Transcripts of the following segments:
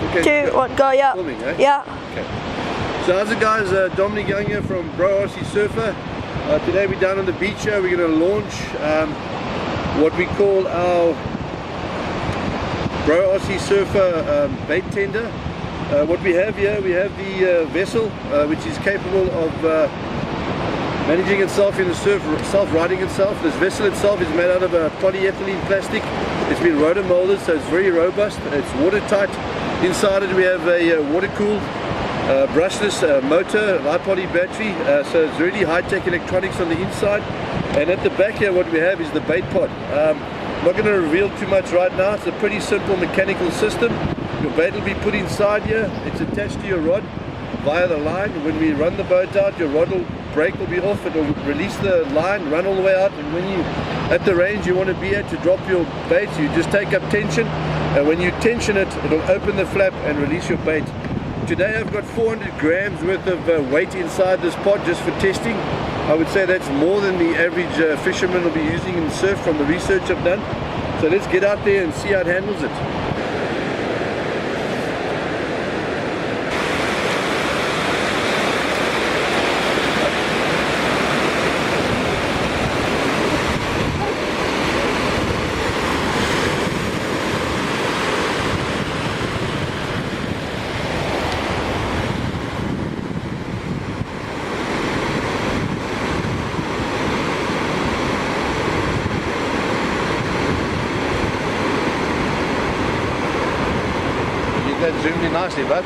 Okay, 2, 1, go, yeah. Filming, eh? Yeah. Okay. So how's it guys, Dominic Young here from Bro RC Surfer. Today we're down on the beach here. We're going to launch what we call our Bro RC Surfer bait tender. What we have here, we have the vessel which is capable of managing itself in the surf, self-righting itself. This vessel itself is made out of a polyethylene plastic. It's been rotor molded, so it's very robust. It's watertight. Inside it we have a water-cooled brushless motor, light poly battery, so it's really high-tech electronics on the inside. And at the back here what we have is the bait pod. I'm not going to reveal too much right now. It's a pretty simple mechanical system. Your bait will be put inside here. It's attached to your rod via the line. When we run the boat out, your rod will brake will be off. It will release the line, run all the way out, and when you at the range you want to be at to drop your bait, you just take up tension, and when you tension it, it'll open the flap and release your bait. Today I've got 400 grams worth of weight inside this pod just for testing. I would say that's more than the average fisherman will be using in the surf from the research I've done. So let's get out there and see how it handles it. That zoomed in nicely, bud.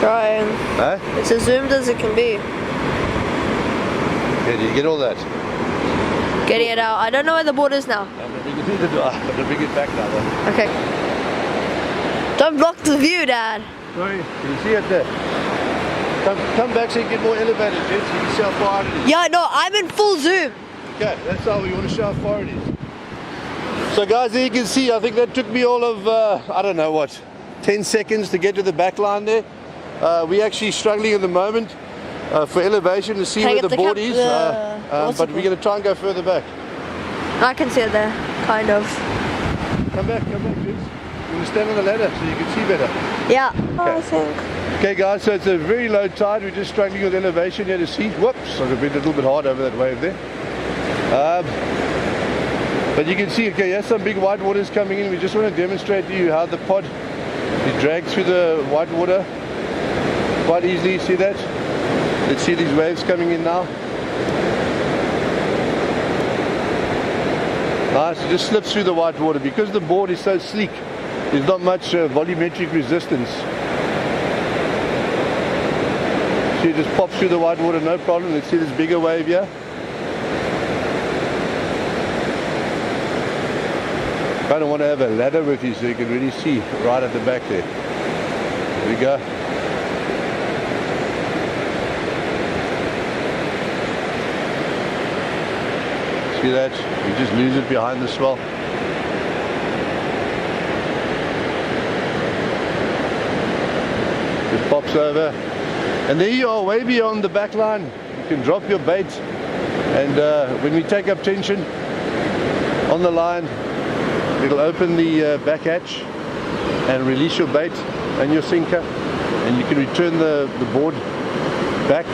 Trying. Huh? It's as zoomed as it can be. Okay, did you get all that? Getting it out. I don't know where the board is now. I'm going to bring it back now though. Okay. Don't block the view, Dad. Sorry, can you see it there? Come back so you get more elevated, dude, so you can see how far it is. Yeah, no, I'm in full zoom. Okay, that's how we want to show how far it is. So guys, there you can see, I think that took me all of, I don't know what, 10 seconds to get to the back line there. We're actually struggling at the moment for elevation to see where the board is, but we're going to try and go further back. I can see it there, kind of. Come back, dudes. You want to stand on the ladder so you can see better. Yeah, okay. I think. Okay guys, so it's a very low tide. We're just struggling with elevation here to see. Whoops, I've been a little bit hard over that wave there. But you can see, okay, here's some big white waters coming in. We just want to demonstrate to you how the pod is dragged through the white water quite easily. See that? Let's see these waves coming in now. Nice, it just slips through the white water. Because the board is so sleek, there's not much volumetric resistance. So it just pops through the white water, no problem. Let's see this bigger wave here. Kind of want to have a ladder with you so you can really see right at the back there. There we go. See that? You just lose it behind the swell. Just pops over. And there you are, way beyond the back line. You can drop your bait, and when we take up tension on the line, it'll open the back hatch and release your bait and your sinker, and you can return the board back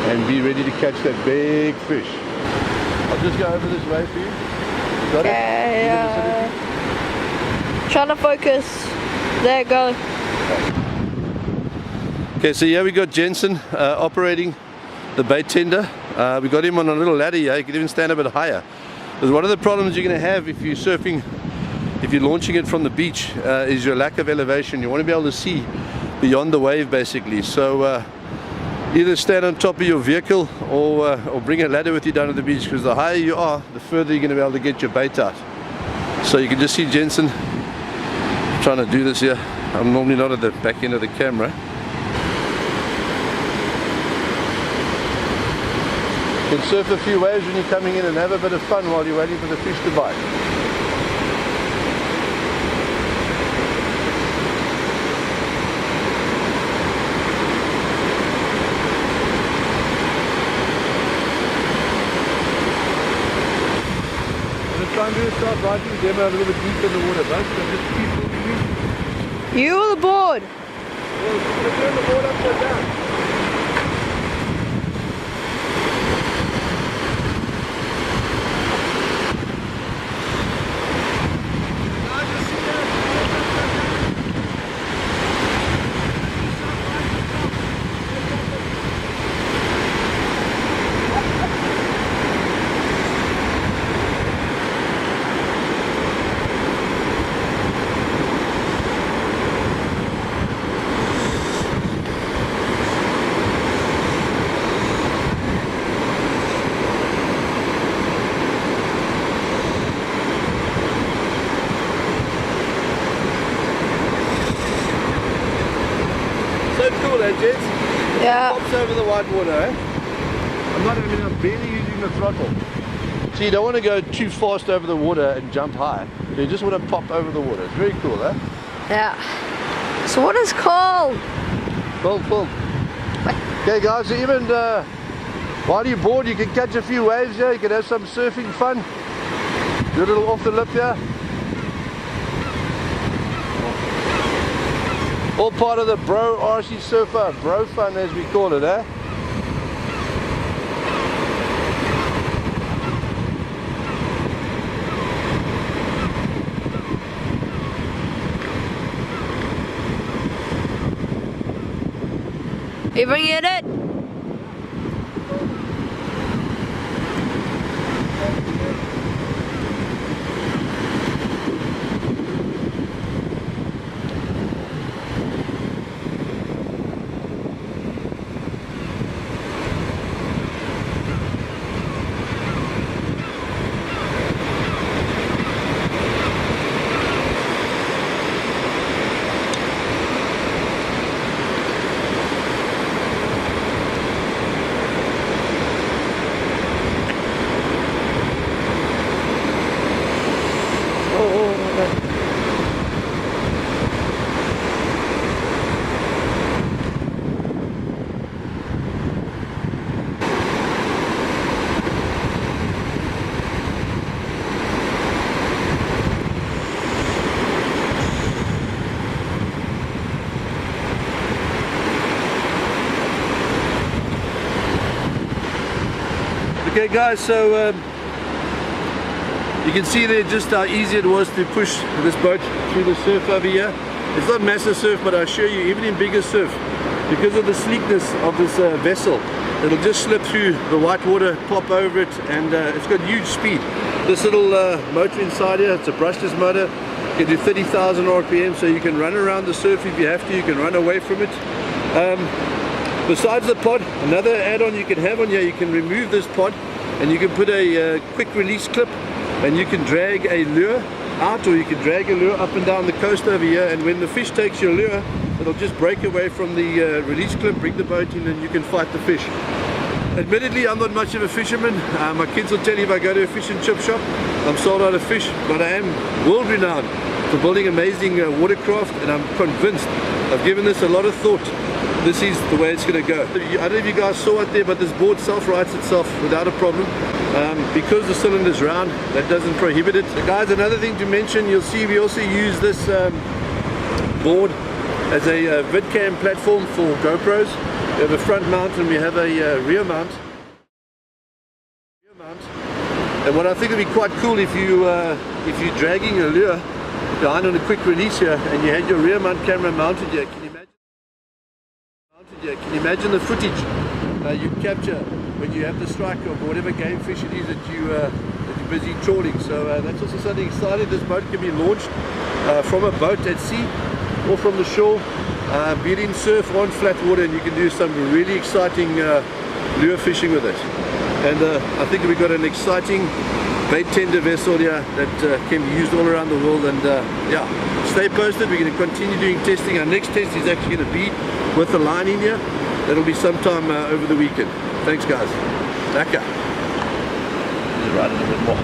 and be ready to catch that big fish. I'll just go over this way for you. Got it? Trying to focus. There, go. Okay, so here we got Jensen operating the bait tender. We got him on a little ladder here. He can even stand a bit higher. Because one of the problems you're going to have if you're surfing, if you're launching it from the beach, is your lack of elevation. You want to be able to see beyond the wave, basically. So either stand on top of your vehicle or bring a ladder with you down to the beach, because the higher you are, the further you're going to be able to get your bait out. So you can just see Jensen trying to do this here. I'm normally not at the back end of the camera. You can surf a few waves when you're coming in and have a bit of fun while you're waiting for the fish to bite. I'm going to try and do a start biting demo a little bit deep in the water, but so just keep moving. You or the board? Well, we're going to turn the board upside down. So cool, eh, Jets? Yeah. Pops over the white water, eh? I'm barely using the throttle. So you don't want to go too fast over the water and jump high. You just want to pop over the water. It's very cool, eh? Yeah. So what is called? Cool. Okay, guys, so even while you're bored, you can catch a few waves here. You can have some surfing fun. Do a little off the lip here. All part of the bro RC surfer, bro fun as we call it, eh? You bringing it? Okay guys, so you can see there just how easy it was to push this boat through the surf over here. It's not massive surf, but I assure you, even in bigger surf, because of the sleekness of this vessel, it'll just slip through the white water, pop over it, and it's got huge speed. This little motor inside here, it's a brushless motor. You can do 30,000 RPM, so you can run around the surf if you have to, you can run away from it. Besides the pod, another add-on you can have on here, you can remove this pod and you can put a quick release clip, and you can drag a lure out, or you can drag a lure up and down the coast over here, and when the fish takes your lure, it'll just break away from the release clip, bring the boat in, and you can fight the fish. Admittedly, I'm not much of a fisherman. My kids will tell you if I go to a fish and chip shop, I'm sold out of fish, but I am world renowned for building amazing watercraft, and I'm convinced, I've given this a lot of thought, this is the way it's going to go. I don't know if you guys saw it there, but this board self-rights itself without a problem. Because the cylinder's round, that doesn't prohibit it. So guys, another thing to mention, you'll see we also use this board as a vidcam platform for GoPros. We have a front mount and we have a rear mount. And what I think would be quite cool, if you're dragging a lure behind on a quick release here and you had your rear mount camera mounted here, can you imagine the footage you capture when you have the strike of whatever game fish it is that you're busy trawling. So that's also something exciting. This boat can be launched from a boat at sea or from the shore, be it in surf or on flat water, and you can do some really exciting lure fishing with it. And I think we've got an exciting bait tender vessel here that can be used all around the world. And yeah, stay posted. We're going to continue doing testing. Our next test is actually going to be with the line in here. That'll be sometime over the weekend. Thanks guys. Lekker. Just ride a little bit more.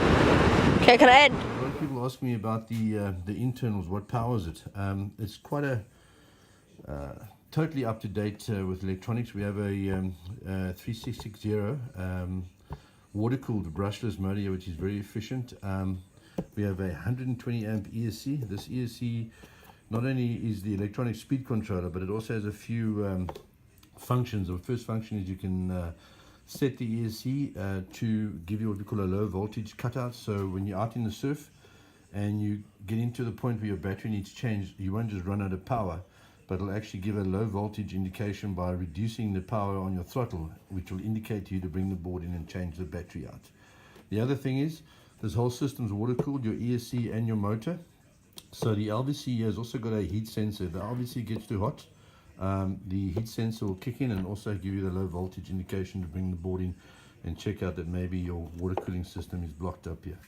Okay, can I add? A lot of people ask me about the internals, what powers it. It's quite a totally up to date with electronics. We have a 3660 water cooled brushless motor here, which is very efficient. We have a 120 amp ESC. This ESC not only is the electronic speed controller, but it also has a few functions. The first function is you can set the ESC to give you what we call a low voltage cutout. So when you're out in the surf and you get into the point where your battery needs change, you won't just run out of power, but it'll actually give a low voltage indication by reducing the power on your throttle, which will indicate to you to bring the board in and change the battery out. The other thing is this whole system's water cooled, your ESC and your motor. So the LVC has also got a heat sensor. If the LVC gets too hot, the heat sensor will kick in and also give you the low voltage indication to bring the board in and check out that maybe your water cooling system is blocked up here.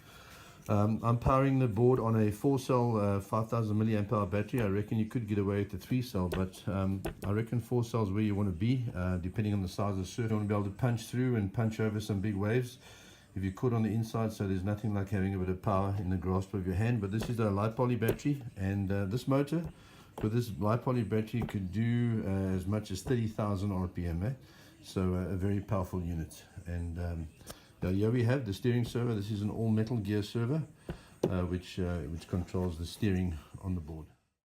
I'm powering the board on a 4-cell 5000 milliamp hour battery. I reckon you could get away with the 3-cell, but I reckon 4 cells where you want to be, depending on the size of the surf. You want to be able to punch through and punch over some big waves if you're caught on the inside, so there's nothing like having a bit of power in the grasp of your hand. But this is a li-poly battery, and this motor with this li-poly battery could do as much as 30,000 RPM, so a very powerful unit. And here we have the steering servo. This is an all metal gear servo which controls the steering on the board.